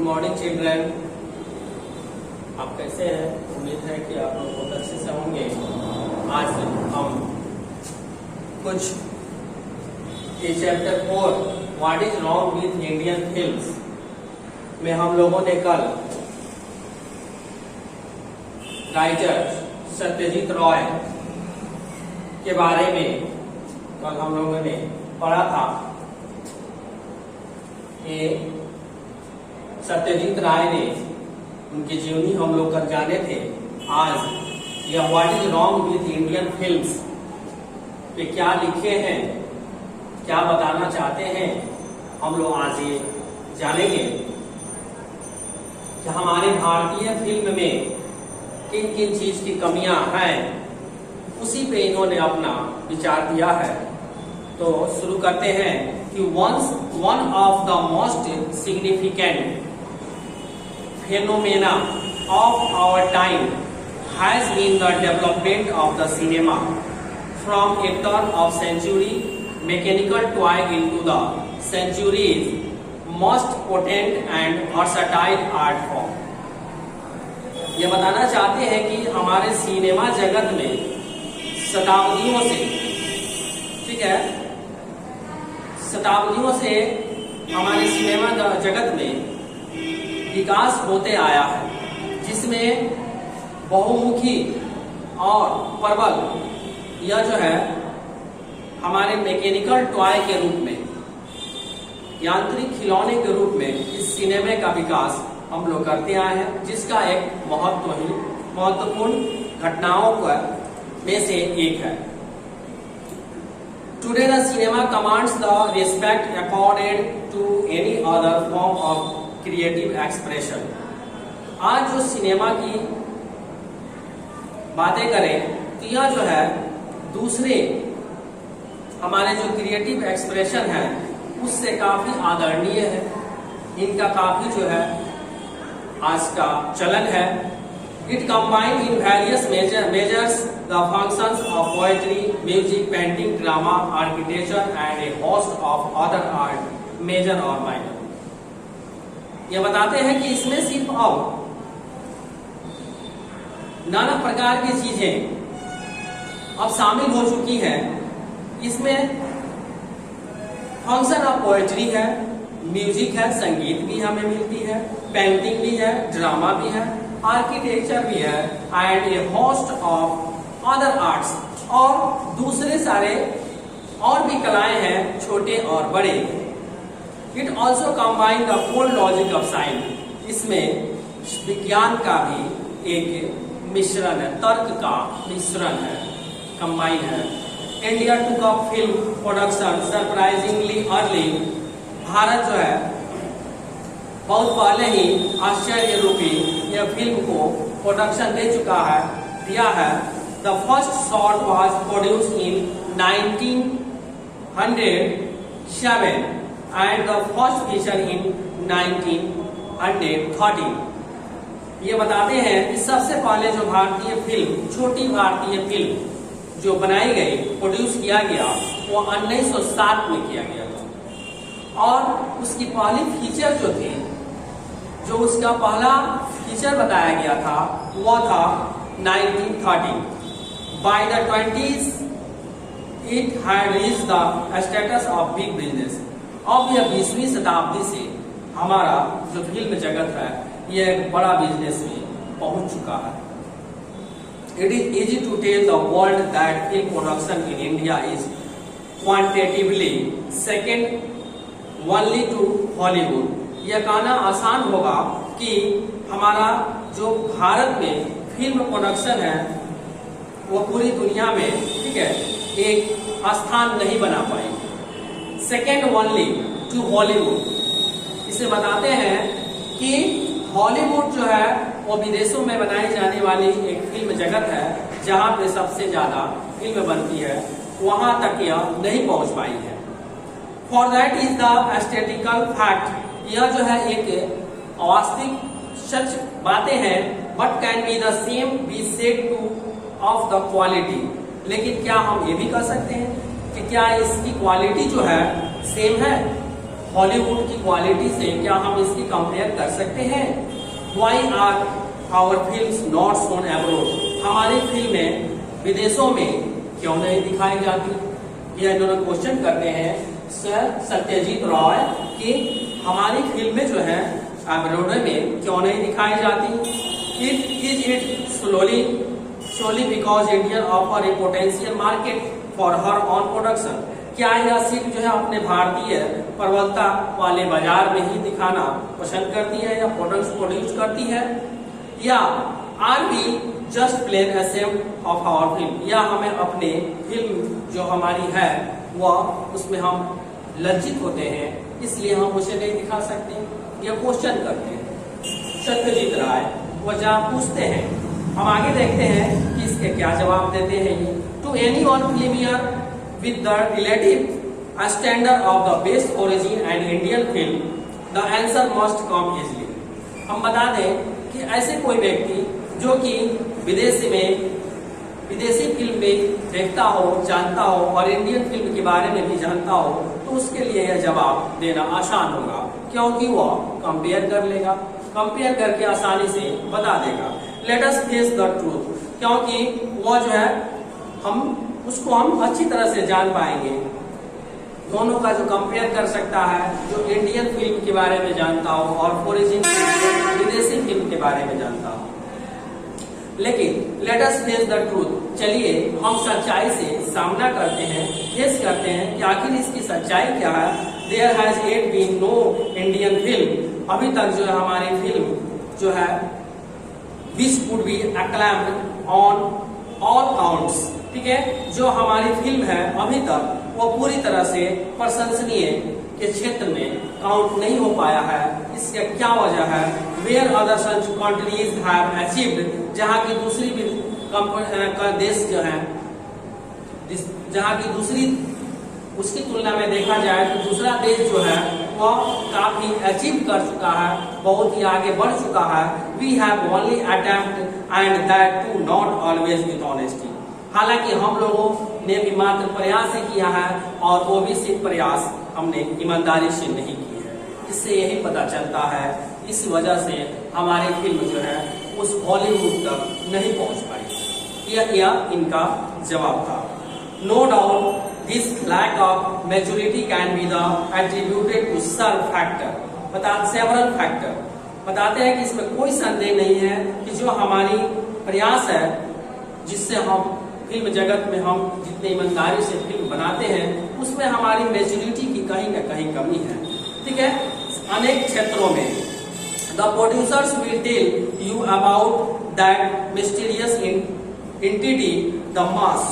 Morning children, आप कैसे हैं? उम्मीद है कि आप लोग बहुत अच्छे से होंगे। आज हम कुछ chapter 4 what is wrong with Indian films में हम लोगों ने कल राइटर सत्यजीत रॉय के बारे में कल हम लोगों ने पढ़ा था। ये सत्यजीत राय ने उनकी जीवनी हम लोग कर जाने थे। आज यह what is wrong with Indian films पे क्या लिखे हैं, क्या बताना चाहते हैं, हम लोग आज ये जानेंगे कि हमारे भारतीय फिल्म में किन किन चीज की कमियां हैं। उसी पे इन्होंने अपना विचार दिया है। तो शुरू करते हैं कि one of the most significant phenomena of our time has been the development of the cinema from a turn of century mechanical toy into the century's most potent and versatile art form। ये बताना चाहते हैं कि हमारे cinema जगत में शताब्दियों से, ठीक है, शताब्दियों से हमारे सिनेमा जगत में विकास होते आया है, जिसमें बहुमुखी और प्रबल यह जो है हमारे मैकेनिकल टॉय के रूप में, यांत्रिक खिलौने के रूप में इस सिनेमा का विकास हम लोग करते आए हैं, जिसका एक महत्वपूर्ण घटनाओं में से एक है। Today the cinema commands the respect accorded to any other form of creative expression. आज जो सिनेमा की बातें करें तो यह जो है दूसरे हमारे जो क्रिएटिव एक्सप्रेशन है उससे काफी आदरणीय है। इनका काफी जो है आज का चलन है। It combine in various measures the functions of poetry, music, painting, drama, architecture and a host of other art major or minor. ये बताते हैं कि इसमें सिर्फ अब नाना प्रकार की चीजें अब शामिल हो चुकी हैं। इसमें फंक्शन ऑफ पोएट्री है, म्यूजिक है, संगीत भी हमें मिलती है, पेंटिंग भी है, ड्रामा भी है, आर्किटेक्चर भी है and a host of other arts, और दूसरे सारे और भी कलाएं हैं, छोटे और बड़े। It also combine the full logic of science. इसमें विज्ञान का भी एक मिश्रण है, तर्क का मिश्रण है, कंबाइन है। India took up film production surprisingly early. Bharat जो है बहुत पहले ही आश्चर्य रूपी यह फिल्म को प्रोडक्शन दे चुका है, दिया है। The first shot was produced in 1907 and the first feature in 1913। ये बताते हैं कि सबसे पहले जो भारतीय फिल्म, छोटी भारतीय फिल्म जो बनाई गई, प्रोड्यूस किया गया, वो 1907 में किया गया था। और उसकी पहली फीचर जो थी, जो उसका पहला फीचर बताया गया था, वो था 1913। By the 20s it had reached the status of big business। अब यह 20वीं शताब्दी से हमारा जो फिल्म जगत है यह एक बड़ा बिजनेस में पहुंच चुका है। It is easy to tell the world that film production in India is quantitatively second only to Hollywood. यह कहना आसान होगा कि हमारा जो भारत में फिल्म प्रोडक्शन है वो पूरी दुनिया में, ठीक है, एक स्थान नहीं बना पाई, सेकेंड ओनली टू हॉलीवुड। इसे बताते हैं कि हॉलीवुड जो है वो विदेशों में बनाई जाने वाली एक फिल्म जगत है, जहां पे सबसे ज्यादा फिल्म बनती है, वहां तक यह नहीं पहुंच पाई है। For that is the aesthetical fact. यह जो है एक वास्तविक सच बातें हैं। But can be the same be said two of the quality. लेकिन क्या हम ये भी कह सकते हैं कि क्या इसकी क्वालिटी जो है सेम है? हॉलीवुड की क्वालिटी से क्या हम इसकी कंपेयर कर सकते हैं? Why are our films not shown abroad? हमारी फिल्में विदेशों में क्यों नहीं दिखाई जाती? यह इन्होंने क्वेश्चन करते हैं सर सत्यजीत रॉय कि हमारी फिल्में जो है अब्रॉड में क्यों नहीं दिखाई जाती? It slowly because India offer a potential market for her own production. क्या यह सिर्फ जो है अपने भारतीय प्रबलता वाले बाजार में ही दिखाना पसंद करती है या प्रोड्यूस करती है, या are we just plain ashamed of our film, या हमें अपने फिल्म जो हमारी है वह उसमें हम लज्जित होते हैं इसलिए हम उसे नहीं दिखा सकते? यह क्वेश्चन करते हैं सत्यजीत राय। वो जहाँ पूछते हैं, हम आगे देखते हैं कि इसके क्या जवाब देते हैं ये। To any one film with the relative standard of the best origin and Indian film, the answer must come easily. हम बता दें कि ऐसे कोई व्यक्ति जो कि विदेशी फिल्म में देखता हो, जानता हो और इंडियन फिल्म के बारे में भी जानता हो, तो उसके लिए यह जवाब देना आसान होगा, क्योंकि वह कंपेयर कर लेगा, कंपेयर करके आसानी से बता देगा। Let us face the truth, क्योंकि वह जो है उसको हम अच्छी तरह से जान पाएंगे। दोनों का जो कंपेयर कर सकता है, जो इंडियन फिल्म के बारे में जानता हो और ओरिजिन विदेशी फिल्म के बारे में जानता हो। लेकिन let us face the truth, चलिए हम सच्चाई से सामना करते हैं, फेस करते हैं कि आखिर इसकी सच्चाई क्या है। There has yet been no Indian film, अभी तक जो है हमारी फिल्म जो है which would be acclaimed on all counts, ठीक है, जो हमारी फिल्म है अभी तक वो पूरी तरह से प्रशंसनीय के क्षेत्र में काउंट नहीं हो पाया है। इसका क्या वजह है? Where other such countries have achieved, जहाँ की दूसरी देश जो है, जहाँ की दूसरी उसकी तुलना में देखा जाए तो दूसरा देश जो है वह काफी अचीव कर चुका है, बहुत ही आगे बढ़ चुका है। We have only attempt and that too not always with honesty, हालांकि हम लोगों ने भी मात्र प्रयास ही किया है और वो भी सिर्फ प्रयास हमने ईमानदारी से नहीं की है। इससे यही पता चलता है, इस वजह से हमारी फिल्म जो है उस हॉलीवुड तक नहीं पहुंच पाई। यह इनका जवाब था। No doubt this lack of maturity can be the attributed to several factor, बताते हैं कि इसमें कोई संदेह नहीं है कि जो हमारी प्रयास है, जिससे हम फिल्म जगत में हम जितनी ईमानदारी से फिल्म बनाते हैं, उसमें हमारी मैच्योरिटी की कहीं न कहीं कमी है, ठीक है। अनेक क्षेत्रों में the producers will tell you about that mysterious entity, the mass,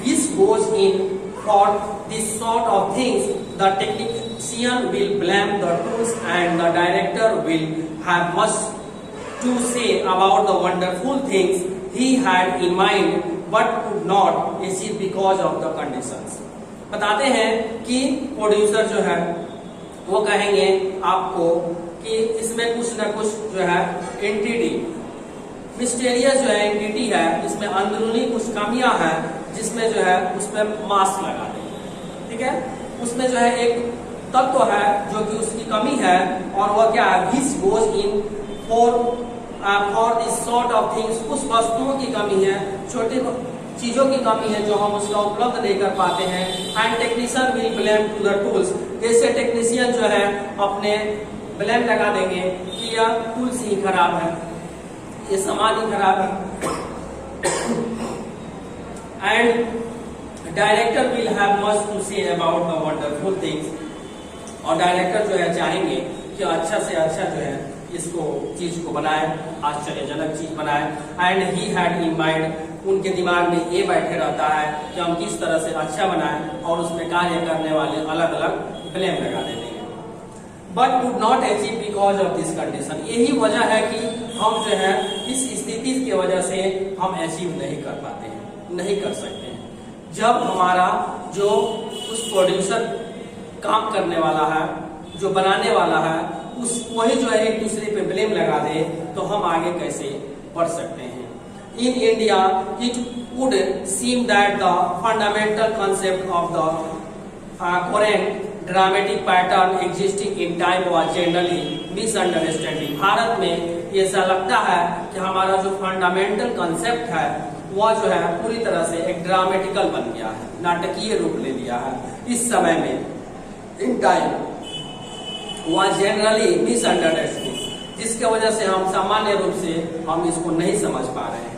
which goes in for this sort of things. The technician will blame the tools and the director will have much to say about the wonderful things he had in mind but could not achieve because of the conditions. बताते हैं कि producer जो है वो कहेंगे आपको कि इसमें कुछ न कुछ जो है एंटिटी, मिस्टीरियस जो है एंटिटी है, इसमें अंदरूनी कुछ कमियां हैं, जिसमें जो है उसमें मास्क लगा देंगे, ठीक है। उसमें जो है एक तत्व है जो कि उसकी कमी है, और वह क्या है? Which goes in for this sort of things, कुछ वस्तुओं की कमी है, छोटी चीजों की कमी है जो हम उसका उपलब्ध नहीं कर पाते हैं। And technician will blame to the tools, जैसे टेक्नीशियन जो है अपने ब्लेम लगा देंगे कि यह टूल्स ही खराब है, ये सामान ही खराब है। And director will have much to say about the wonderful things, और डायरेक्टर जो है चाहेंगे कि अच्छा से अच्छा जो है इसको चीज को बनाए, आश्चर्यजनक चीज बनाए। And he had in mind, उनके दिमाग में ये बैठे रहता है कि हम किस तरह से अच्छा बनाएं, और उसमें कार्य करने वाले अलग अलग ब्लेम लगा देते हैं। But could not achieve because of this condition, यही वजह है कि हम जो है इस स्थिति की वजह से हम अचीव नहीं कर पाते हैं, नहीं कर सकते हैं। जब हमारा जो उस प्रोड्यूसर काम करने वाला है, जो बनाने वाला है, उस वही जो है एक दूसरे पे ब्लेम लगा दे, तो हम आगे कैसे बढ़ सकते हैं। In India it would seem that the fundamental concept of the current dramatic pattern existing in time was generally misunderstanding. Bharat में ये ऐसा लगता है कि हमारा जो फंडामेंटल कंसेप्ट है वह जो है पूरी तरह से एक ड्रामेटिकल बन गया है, नाटकीय रूप ले लिया है। इस समय में in time was generally misunderstanding, जिसके वजह से हम सामान्य रूप से हम इसको नहीं समझ पा रहे हैं।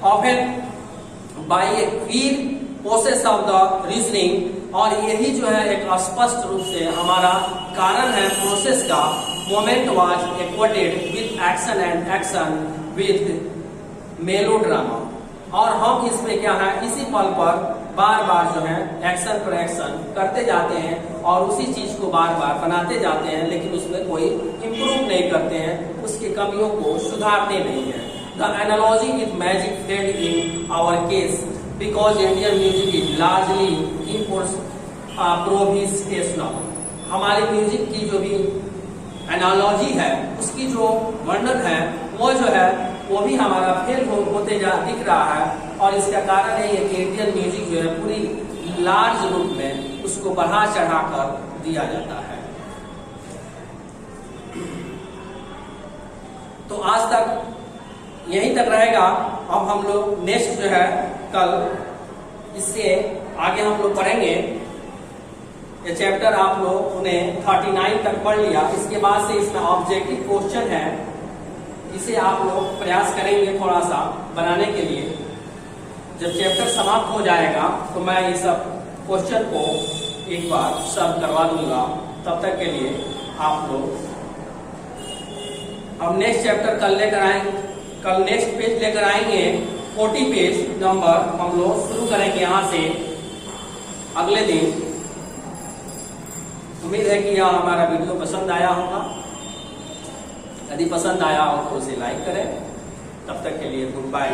Often by a clear process of the reasoning, और यही जो है एक स्पष्ट रूप से हमारा कारण है प्रोसेस का। Moment was equated with action and action with melodrama, और हम इसमें क्या है इसी पल पर बार बार जो है एक्शन पर एक्शन करते जाते हैं और उसी चीज को बार बार बनाते जाते हैं, लेकिन उसमें कोई इम्प्रूव नहीं करते हैं, उसकी कमियों को सुधारते नहीं है। The analogy with magic failed in our case because Indian music is largely improvisational. हमारे म्यूजिक की जो भी एनालॉजी है, उसकी जो वर्णन है वो जो है वो भी हमारा फेल होते दिख रहा है, और इसका कारण है कि इंडियन म्यूजिक जो है पूरी लार्ज रूप में उसको बढ़ा चढ़ा कर दिया जाता है। तो आज तक यहीं तक रहेगा। अब हम लोग नेक्स्ट जो है कल इससे आगे हम लोग पढ़ेंगे। ये चैप्टर आप लोग ने 39 तक पढ़ लिया। इसके बाद से इसमें ऑब्जेक्टिव क्वेश्चन है, इसे आप लोग प्रयास करेंगे थोड़ा सा बनाने के लिए। जब चैप्टर समाप्त हो जाएगा तो मैं ये सब क्वेश्चन को एक बार सब करवा दूंगा। तब तक के लिए आप लोग हम नेक्स्ट चैप्टर कल लेकर आएंगे, कल नेक्स्ट पेज लेकर आएंगे 40 पेज नंबर हम लोग शुरू करेंगे यहाँ से अगले दिन। उम्मीद है कि यह हमारा वीडियो पसंद आया होगा। यदि पसंद आया हो तो उसे लाइक करें। तब तक के लिए गुड बाय।